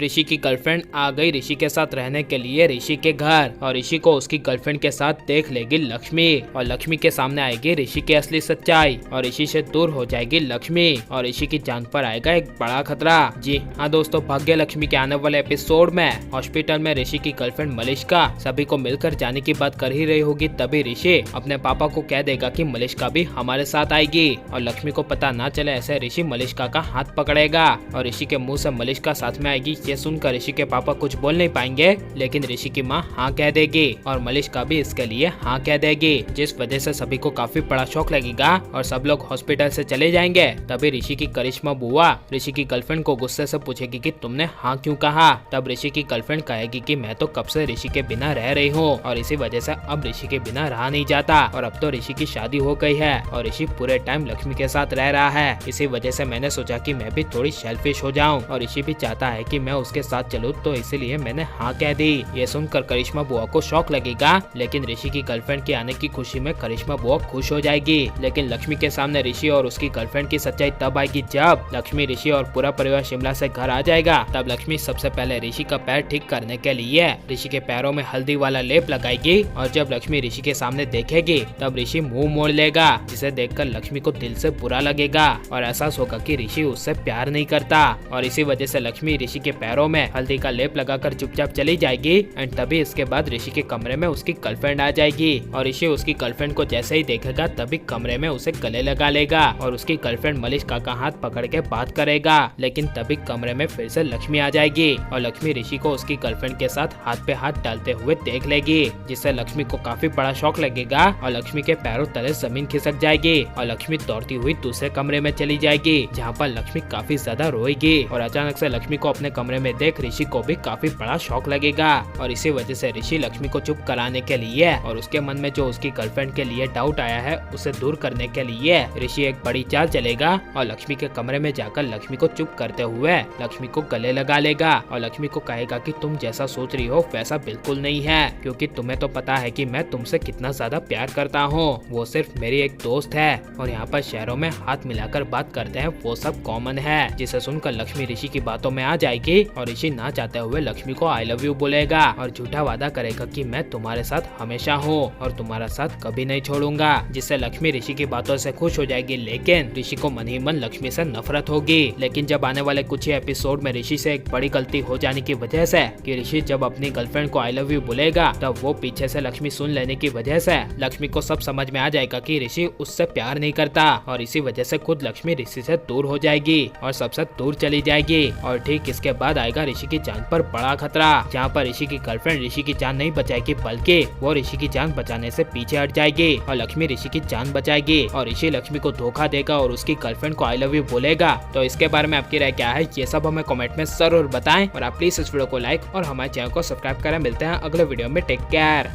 ऋषि की गर्लफ्रेंड आ गई ऋषि के साथ रहने के लिए ऋषि के घर, और ऋषि को उसकी गर्लफ्रेंड के साथ देख लेगी लक्ष्मी, और लक्ष्मी के सामने आएगी ऋषि की असली सच्चाई, और ऋषि से दूर हो जाएगी लक्ष्मी, और ऋषि की जान पर आएगा एक बड़ा खतरा। जी हाँ दोस्तों, भाग्य लक्ष्मी के आने वाले एपिसोड में हॉस्पिटल में ऋषि की गर्लफ्रेंड मलिष्का सभी को मिलकर जाने की बात कर ही रही होगी, तभी ऋषि अपने पापा को कह देगा कि मलिष्का भी हमारे साथ आएगी, और लक्ष्मी को पता ना चले ऐसे ऋषि मलिष्का का हाथ पकड़ेगा, और ऋषि के मुंह से मलिष्का साथ में आएगी। ये सुनकर ऋषि के पापा कुछ बोल नहीं पाएंगे, लेकिन ऋषि की माँ हाँ कह देगी, और मलिष्का भी इसके लिए हाँ कह देगी, जिस वजह से सभी को काफी बड़ा शौक लगेगा और सब लोग हॉस्पिटल से चले जाएंगे। तभी ऋषि की करिश्मा बुआ ऋषि की गर्लफ्रेंड को गुस्से से पूछेगी कि तुमने हाँ क्यों कहा। तब ऋषि की गर्लफ्रेंड कहेगी कि मैं तो कब से ऋषि के बिना रह रही हूँ, और इसी वजह से अब ऋषि के बिना रहा नहीं जाता, और अब तो ऋषि की शादी हो गई है और ऋषि पूरे टाइम लक्ष्मी के साथ रह रहा है। इसी वजह से मैंने सोचा कि मैं भी थोड़ी सेल्फिश हो जाऊं, और ऋषि भी चाहता है कि मैं उसके साथ चलूं, तो इसीलिए मैंने हाँ कह दी। ये सुनकर करिश्मा बुआ को शौक लगेगा, लेकिन ऋषि की गर्लफ्रेंड के आने की खुशी में करिश्मा बुआ खुश हो जाएगी। लेकिन लक्ष्मी के सामने ऋषि और उसकी गर्लफ्रेंड की सच्चाई तब आएगी जब लक्ष्मी, ऋषि और पूरा परिवार शिमला से घर आ जाएगा। तब लक्ष्मी सबसे पहले ऋषि का पैर ठीक करने के लिए ऋषि के पैरों में हल्दी वाला लेप लगाएगी, और जब लक्ष्मी ऋषि के सामने देखेगी तब ऋषि मुंह मोड़ लेगा, जिसे देखकर लक्ष्मी को दिल से बुरा लगेगा और एहसास होगा कि ऋषि उससे प्यार नहीं करता, और इसी वजह से लक्ष्मी ऋषि के पैरों में हल्दी का लेप लगाकर चुपचाप चली जाएगी। एंड तभी इसके बाद ऋषि के कमरे में उसकी गर्लफ्रेंड आ जाएगी, और ऋषि उसकी गर्लफ्रेंड को जैसे ही देखेगा तभी कमरे में उसे गले लगा लेगा, और उसकी गर्लफ्रेंड मलिष्का का हाथ पकड़ के बात करेगा। लेकिन तभी कमरे में फिर से लक्ष्मी आ जाएगी, और लक्ष्मी ऋषि को उसकी गर्लफ्रेंड के साथ हाथ पे हाथ डालते हुए देख लेगी, जिससे लक्ष्मी को काफी बड़ा शौक लगेगा, और लक्ष्मी के पैरों तले जमीन खिसक जाएगी, और लक्ष्मी दौड़ती हुई दूसरे कमरे में चली जाएगी, जहाँ पर लक्ष्मी काफी ज्यादा रोएगी, और अचानक से लक्ष्मी को अपने कमरे में देख ऋषि को भी काफी बड़ा शौक लगेगा, और इसी वजह से ऋषि लक्ष्मी को चुप कराने के लिए और उसके मन में जो उसकी गर्लफ्रेंड के लिए डाउट आया है उसे दूर करने के लिए ऋषि एक बड़ी चाल चलेगा, और लक्ष्मी के कमरे में जाकर लक्ष्मी को चुप करते हुए लक्ष्मी को गले लगा लेगा, और लक्ष्मी को कहेगा कि तुम जैसा सोच रही हो वैसा बिल्कुल नहीं है, क्योंकि तुम्हें तो पता है कि मैं तुमसे कितना ज्यादा प्यार करता हूँ, वो सिर्फ मेरी एक दोस्त है, और यहाँ पर शहरों में हाथ मिलाकर बात करते हैं वो सब कॉमन है। जिसे सुनकर लक्ष्मी ऋषि की बातों में आ जाएगी, और ऋषि ना चाहते हुए लक्ष्मी को आई लव यू बोलेगा, और झूठा वादा करेगा कि मैं तुम्हारे साथ हमेशा हूँ और तुम्हारा साथ कभी नहीं छोड़ूंगा, जिससे लक्ष्मी ऋषि की बातों से खुश हो जाएगी। लेकिन ऋषि को मन ही मन लक्ष्मी से नफरत होगी। लेकिन जब आने वाले कुछ ही एपिसोड में ऋषि से एक बड़ी गलती हो जाने की वजह से कि ऋषि जब अपनी गर्लफ्रेंड को आई लव यू बोलेगा, तब वो पीछे से लक्ष्मी सुन लेने की वजह से लक्ष्मी को सब समझ में आ जाएगा कि ऋषि उससे प्यार नहीं करता, और इसी वजह से खुद लक्ष्मी ऋषि से दूर हो जाएगी और सबसे दूर चली जाएगी। और ठीक इसके बाद आएगा ऋषि की जान पर बड़ा खतरा, जहाँ पर ऋषि की गर्लफ्रेंड ऋषि की जान नहीं बचाएगी, बल्कि वो ऋषि की जान बचाने से पीछे हट जाएगी, और लक्ष्मी ऋषि की जान बचाएगी, और ऋषि लक्ष्मी को धोखा देगा और उसकी गर्लफ्रेंड को आई लव यू बोलेगा। तो इसके बारे में आपकी राय क्या है, ये सब हमें कमेंट में जरूर बताएं, और आप प्लीज इस वीडियो को लाइक और हमारे चैनल को सब्सक्राइब करें। मिलते हैं अगले वीडियो में, टेक केयर।